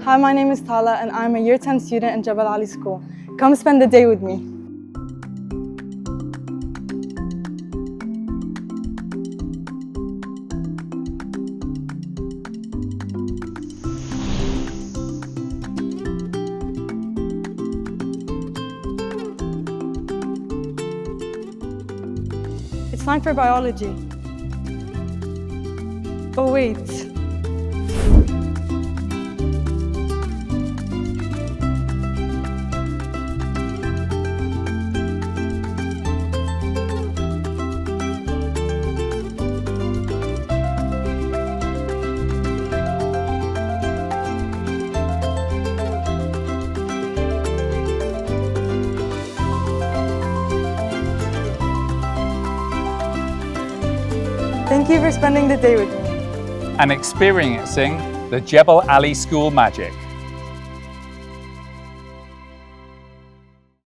Hi, my name is Tala and I'm a Year 10 student in Jebel School. Come spend the day with me. It's time for biology. Oh wait. Thank you for spending the day with me and experiencing the Jebel Ali School magic.